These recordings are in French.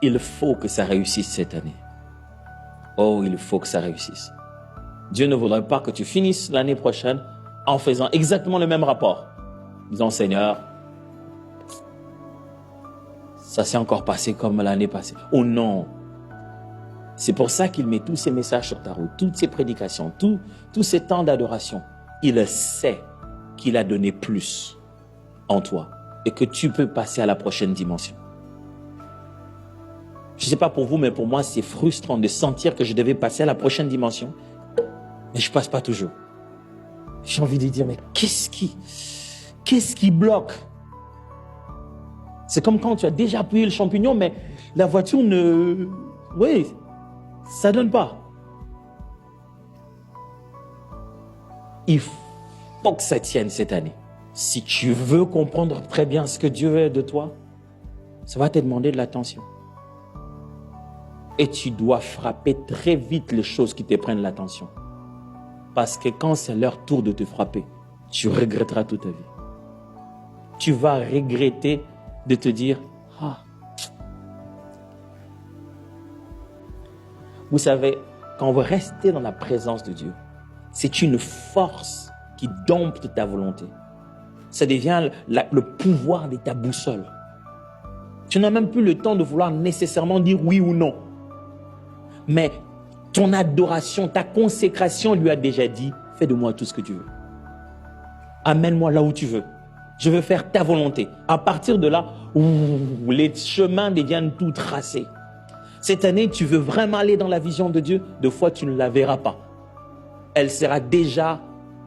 Il faut que ça réussisse cette année. Oh, il faut que ça réussisse. Dieu ne voudrait pas que tu finisses l'année prochaine en faisant exactement le même rapport. Disons, Seigneur, ça s'est encore passé comme l'année passée. Oh non! C'est pour ça qu'il met tous ces messages sur ta route, toutes ces prédications, tous ces temps d'adoration. Il sait qu'il a donné plus en toi et que tu peux passer à la prochaine dimension. Je ne sais pas pour vous, mais pour moi, c'est frustrant de sentir que je devais passer à la prochaine dimension, mais je ne passe pas toujours. J'ai envie de dire, mais qu'est-ce qui bloque? C'est comme quand tu as déjà appuyé le champignon, mais la voiture ne... Oui, ça ne donne pas. Il faut que ça tienne cette année. Si tu veux comprendre très bien ce que Dieu veut de toi, ça va te demander de l'attention. Et tu dois frapper très vite les choses qui te prennent l'attention. Parce que quand c'est leur tour de te frapper, tu regretteras toute ta vie. Tu vas regretter de te dire, ah. Vous savez, quand vous restez dans la présence de Dieu, c'est une force qui dompte ta volonté. Ça devient le pouvoir de ta boussole. Tu n'as même plus le temps de vouloir nécessairement dire oui ou non. Mais ton adoration, ta consécration lui a déjà dit, fais de moi tout ce que tu veux. Amène-moi là où tu veux. Je veux faire ta volonté. À partir de là, les chemins deviennent tout tracés. Cette année, tu veux vraiment aller dans la vision de Dieu, deux fois tu ne la verras pas. Elle sera déjà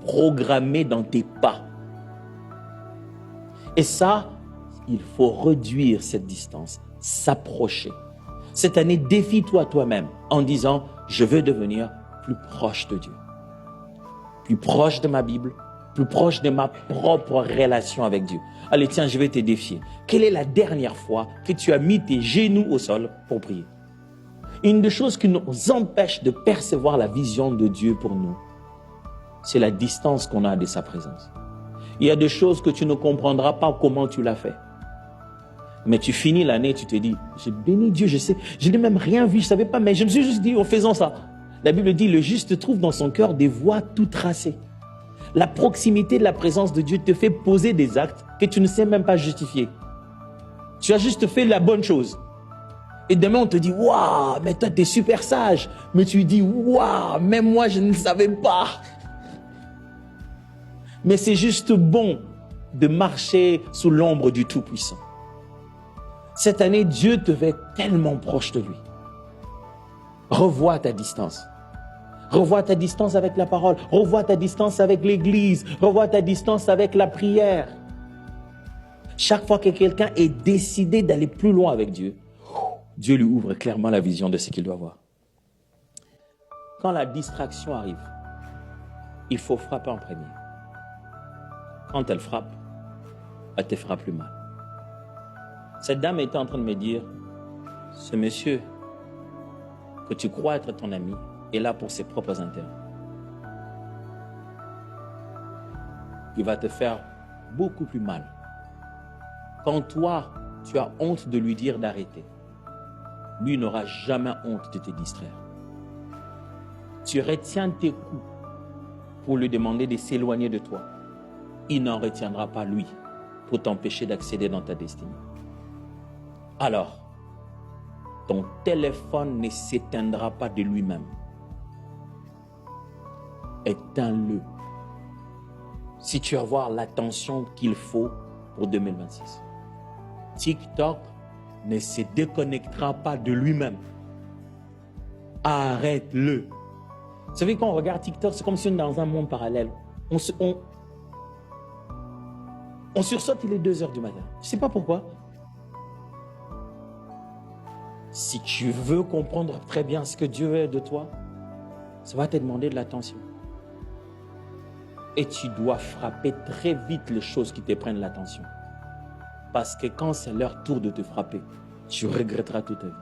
programmée dans tes pas. Et ça, il faut réduire cette distance, s'approcher. Cette année, défie-toi toi-même en disant, je veux devenir plus proche de Dieu, plus proche de ma Bible, plus proche de ma propre relation avec Dieu. Allez, tiens, je vais te défier. Quelle est la dernière fois que tu as mis tes genoux au sol pour prier? Une des choses qui nous empêche de percevoir la vision de Dieu pour nous, c'est la distance qu'on a de sa présence. Il y a des choses que tu ne comprendras pas comment tu l'as fait. Mais tu finis l'année, tu te dis, j'ai béni Dieu, je sais, je n'ai même rien vu, je ne savais pas, mais je me suis juste dit en faisant ça. La Bible dit, le juste trouve dans son cœur des voies tout tracées. La proximité de la présence de Dieu te fait poser des actes que tu ne sais même pas justifier. Tu as juste fait la bonne chose. Et demain, on te dit, waouh, mais toi, tu es super sage. Mais tu dis, waouh, même moi, je ne savais pas. Mais c'est juste bon de marcher sous l'ombre du Tout-Puissant. Cette année, Dieu te fait tellement proche de lui. Revois ta distance. Revois ta distance avec la parole. Revois ta distance avec l'église. Revois ta distance avec la prière. Chaque fois que quelqu'un est décidé d'aller plus loin avec Dieu, Dieu lui ouvre clairement la vision de ce qu'il doit voir. Quand la distraction arrive, il faut frapper en premier. Quand elle frappe, elle te fera plus mal. Cette dame était en train de me dire, ce monsieur que tu crois être ton ami est là pour ses propres intérêts. Il va te faire beaucoup plus mal. Quand toi, tu as honte de lui dire d'arrêter, lui n'aura jamais honte de te distraire. Tu retiens tes coups pour lui demander de s'éloigner de toi. Il n'en retiendra pas lui pour t'empêcher d'accéder dans ta destinée. Alors, ton téléphone ne s'éteindra pas de lui-même. Éteins-le. Si tu veux avoir l'attention qu'il faut pour 2026. TikTok ne se déconnectera pas de lui-même. Arrête-le. Vous savez, quand on regarde TikTok, c'est comme si on est dans un monde parallèle. On sursaute, il est 2 heures du matin. Je ne sais pas pourquoi. Si tu veux comprendre très bien ce que Dieu veut de toi, ça va te demander de l'attention. Et tu dois frapper très vite les choses qui te prennent l'attention. Parce que quand c'est leur tour de te frapper, tu regretteras toute ta vie.